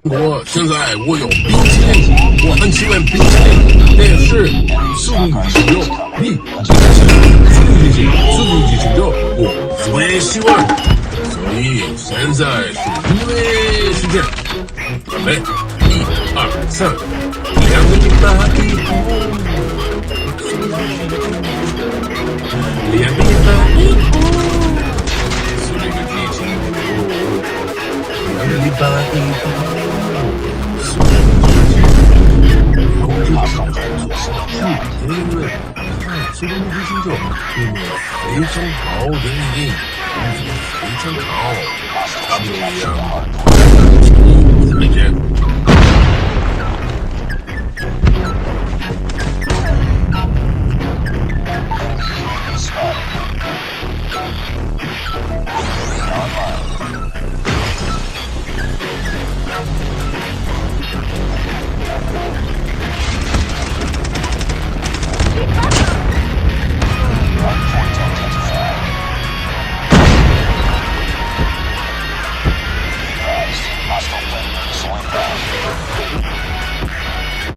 现在我有冰淇淋，我很喜欢冰淇淋，但是速度与激情热，我最喜欢。所以现在是音乐时间，准备，1、2、3，2个礼拜以后，2个礼拜以后，是这个激情，2个礼拜以后，是这个激情，然后这个是因为速度与激情热，非常好的电影。非常好，差不多一样。再见。Hostile wind slowing down.